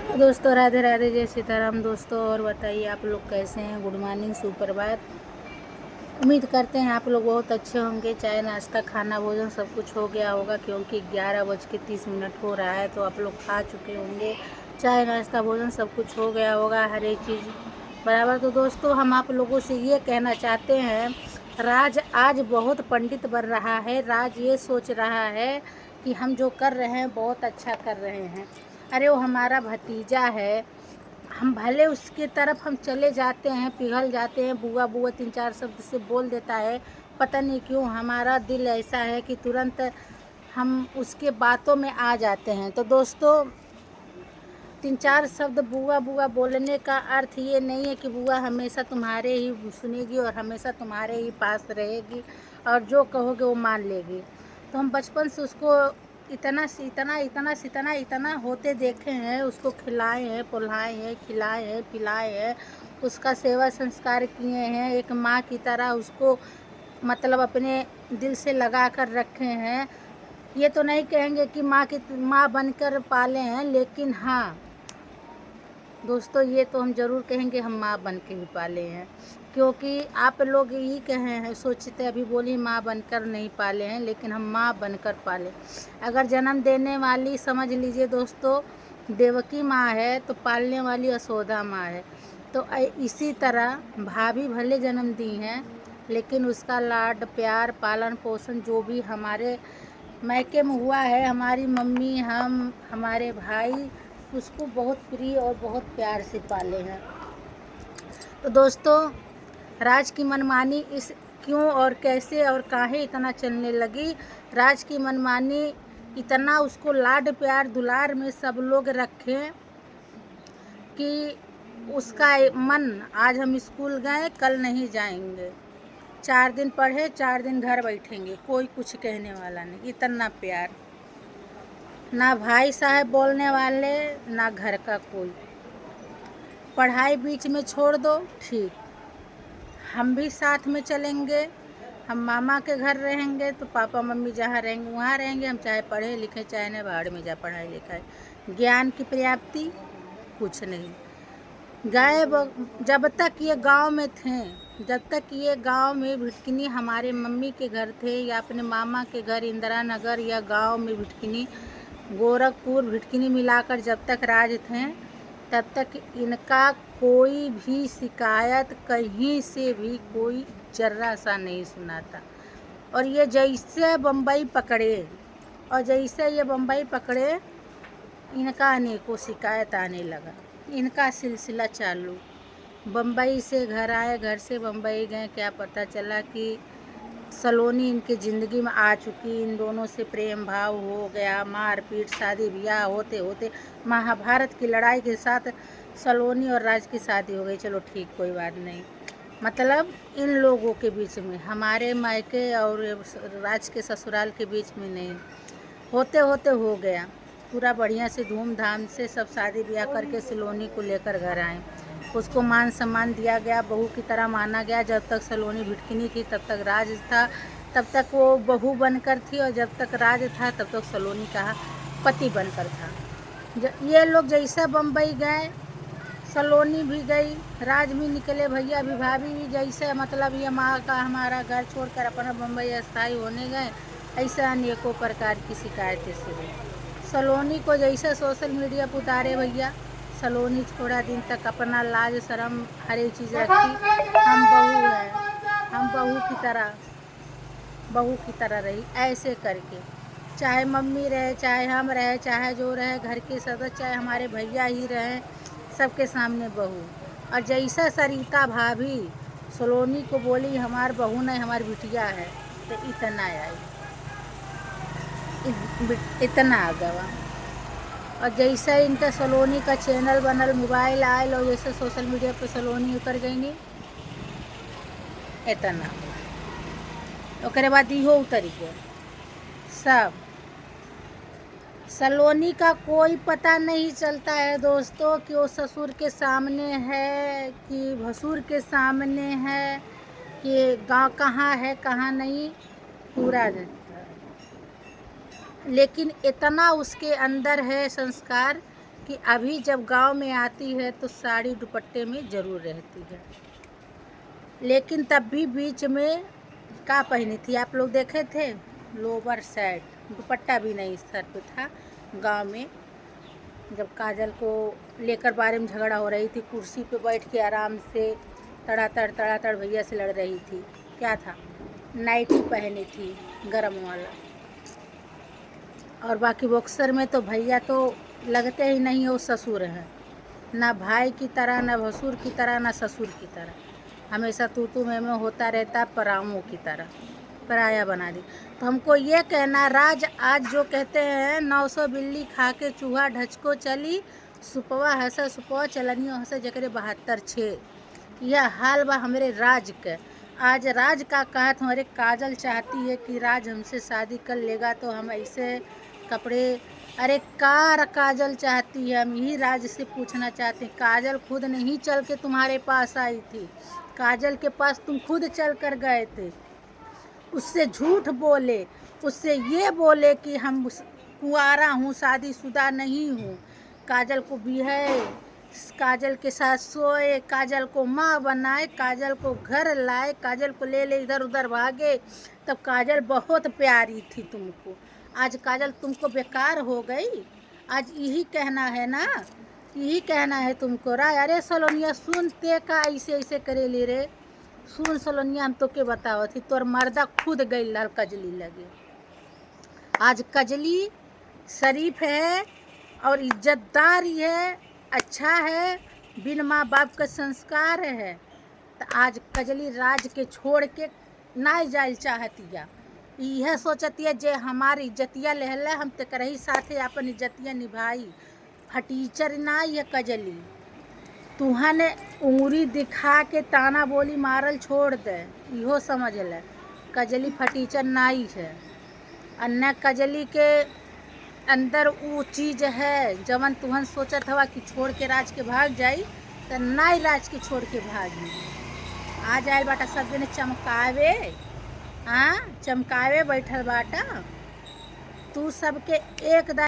दोस्तों राधे राधे, जय सीताराम। दोस्तों और बताइए आप लोग कैसे हैं। गुड मॉर्निंग, सुप्रभात। उम्मीद करते हैं आप लोग बहुत अच्छे होंगे। चाय नाश्ता खाना भोजन सब कुछ हो गया होगा, क्योंकि 11:30 हो रहा है, तो आप लोग खा चुके होंगे। चाय नाश्ता भोजन सब कुछ हो गया होगा, हर एक चीज़ बराबर। तो दोस्तों हम आप लोगों से ये कहना चाहते हैं, राज आज बहुत पंडित बन रहा है। राज ये सोच रहा है कि हम जो कर रहे हैं बहुत अच्छा कर रहे हैं। अरे वो हमारा भतीजा है, हम भले उसके तरफ हम चले जाते हैं, पिघल जाते हैं, बुआ बुआ 3-4 शब्द से बोल देता है। पता नहीं क्यों हमारा दिल ऐसा है कि तुरंत हम उसके बातों में आ जाते हैं। तो दोस्तों 3-4 शब्द बुआ बुआ बोलने का अर्थ ये नहीं है कि बुआ हमेशा तुम्हारे ही सुनेगी और हमेशा तुम्हारे ही पास रहेगी और जो कहोगे वो मान लेगी। तो हम बचपन से उसको इतना होते देखे हैं। उसको खिलाए हैं, पिलाए हैं, खिलाए हैं, पिलाए हैं, उसका सेवा संस्कार किए हैं। एक माँ की तरह उसको मतलब अपने दिल से लगा कर रखे हैं। ये तो नहीं कहेंगे कि माँ बनकर पाले हैं, लेकिन हाँ दोस्तों ये तो हम ज़रूर कहेंगे हम माँ बन के ही पाले हैं। क्योंकि आप लोग यही कहे हैं, सोचते अभी बोली माँ बनकर नहीं पाले हैं, लेकिन हम माँ बनकर पाले। अगर जन्म देने वाली समझ लीजिए दोस्तों देवकी माँ है, तो पालने वाली यशोदा माँ है। तो इसी तरह भाभी भले जन्म दी हैं, लेकिन उसका लाड प्यार पालन पोषण जो भी हमारे मैके में हुआ है, हमारी मम्मी हम हमारे भाई उसको बहुत प्रिय और बहुत प्यार से पाले हैं। तो दोस्तों राज की मनमानी इस क्यों और कैसे और काहे इतना चलने लगी। राज की मनमानी इतना उसको लाड प्यार दुलार में सब लोग रखें कि उसका मन आज हम स्कूल गए कल नहीं जाएंगे, 4 दिन पढ़े 4 दिन घर बैठेंगे, कोई कुछ कहने वाला नहीं। इतना प्यार, ना भाई साहब बोलने वाले ना घर का कोई। पढ़ाई बीच में छोड़ दो ठीक, हम भी साथ में चलेंगे। हम मामा के घर रहेंगे तो पापा मम्मी जहाँ रहेंगे वहाँ रहेंगे। हम चाहे पढ़े लिखे चाहे न बाहर में जा पढ़ाई लिखाई। ज्ञान की प्राप्ति कुछ नहीं। जब तक ये गांव में थे, जब तक ये गांव में भिटकिनी हमारे मम्मी के घर थे या अपने मामा के घर इंदिरा नगर या गांव में भिटकिनी गोरखपुर भिटकिनी मिलाकर जब तक राज थे, तब तक इनका कोई भी शिकायत कहीं से भी कोई जर्रा सा नहीं सुना था। और ये जैसे बम्बई पकड़े और जैसे ये बम्बई पकड़े इनका अनेकों शिकायत आने लगा। इनका सिलसिला चालू। बम्बई से घर आए, घर से बम्बई गए, क्या पता चला कि सलोनी इनके ज़िंदगी में आ चुकी। इन दोनों से प्रेम भाव हो गया, मारपीट शादी ब्याह होते होते महाभारत की लड़ाई के साथ सलोनी और राज की शादी हो गई। चलो ठीक, कोई बात नहीं। मतलब इन लोगों के बीच में, हमारे मायके और राज के ससुराल के बीच में नहीं, होते होते हो गया। पूरा बढ़िया से धूमधाम से सब शादी ब्याह करके सलोनी को लेकर घर आए। उसको मान सम्मान दिया गया, बहू की तरह माना गया। जब तक सलोनी भिटकिनी थी तब तक राज था, तब तक वो बहू बनकर थी, और जब तक राज था तब तक सलोनी का पति बनकर था। ये लोग जैसे बम्बई गए सलोनी भी गई, राज भी निकले, भैया भी भाभी भी जैसे मतलब ये माँ का हमारा घर छोड़कर अपना बम्बई स्थायी होने गए। ऐसे अनेकों प्रकार की शिकायतें शुरू। सलोनी को जैसे सोशल मीडिया पर उतारे भैया, सलोनी थोड़ा दिन तक अपना लाज शर्म हर एक चीज़ रखी। हम बहू हैं, हम बहू की तरह रही ऐसे करके। चाहे मम्मी रहे, चाहे हम रहे, चाहे जो रहे घर के सदस्य, चाहे हमारे भैया ही रहे, सबके सामने बहू। और जैसा सरिता भाभी सलोनी को बोली हमार बहू नहीं हमारी बिटिया है, तो इतना आई, इतना आ गया। और जैसे इनका सलोनी का चैनल बनल, मोबाइल आयल, और जैसे सोशल मीडिया पे सलोनी उतर गई इतना। ओकरे बाद इहो उतर गया सब। सलोनी का कोई पता नहीं चलता है दोस्तों कि वो ससुर के सामने है कि भसुर के सामने है, कि गांव कहाँ है कहाँ नहीं, पूरा जानता है। लेकिन इतना उसके अंदर है संस्कार कि अभी जब गांव में आती है तो साड़ी दुपट्टे में ज़रूर रहती है, लेकिन तब भी बीच में क्या पहनी थी आप लोग देखे थे? लोवर सेट, दुपट्टा भी नहीं सर पे था। गांव में जब काजल को लेकर बारे में झगड़ा हो रही थी, कुर्सी पे बैठ के आराम से तड़ातड़ भैया से लड़ रही थी, क्या था? नाइटी पहनी थी गरम वाला। और बाकी बॉक्सर में तो भैया तो लगते ही नहीं वो ससुर हैं, ना भाई की तरह, ना भसुर की तरह, ना ससुर की तरह। हमेशा तू मैं होता रहता, पराओं की तरह पराया बना दी। तो हमको ये कहना, राज आज जो कहते हैं 900 बिल्ली खा के चूहा ढचको चली, सुपवा हंसा सुपवा चलनियो हंसे जकरे 72 छे। यह हाल बा हमारे राज के। आज राज का कहा हमारे काजल चाहती है कि राज हमसे शादी कर लेगा तो हम ऐसे कपड़े, अरे कार काजल चाहती है, हम यही राज से पूछना चाहते हैं। काजल खुद नहीं चल के तुम्हारे पास आई थी, काजल के पास तुम खुद चल कर गए थे। उससे झूठ बोले, उससे ये बोले कि हम कुंवारा हूँ, शादीशुदा नहीं हूँ। काजल को बिहाए, काजल के साथ सोए, काजल को माँ बनाए, काजल को घर लाए, काजल को ले ले इधर उधर भागे। तब काजल बहुत प्यारी थी तुमको। आज काजल तुमको बेकार हो गई। आज यही कहना है ना, यही कहना है तुमको। अरे सलोनिया सुनते का ऐसे ऐसे करे ले रे, सुन सलोनिया हम तो के बताओ थी, तोर मर्दा खुद गई लाल कजली लगे। आज कजली शरीफ है और इज्जतदार है, अच्छा है, बिन माँ बाप का संस्कार है। तो आज कजली राज के छोड़ के ना जाए चाहतिया, यह सोचतिया जे हमारी इज्जतिया लहला, हम तो करही साथे अपन इज्जतिया निभाई। फटीचर ना ये कजली, तुहने उंगली दिखा के ताना बोली मारल छोड़ दे, इहो समझ ले। कजली फटीचर नाई है। अन्य कजली के अंदर वो चीज़ है जवन तुहन सोचत हवा कि छोड़ के राज के भाग जाई, तो नाई राज के छोड़ के भागी। आ जाए बाटा सब जने चमकावे, हाँ चमकावे बैठल बाटा। तू सबके एक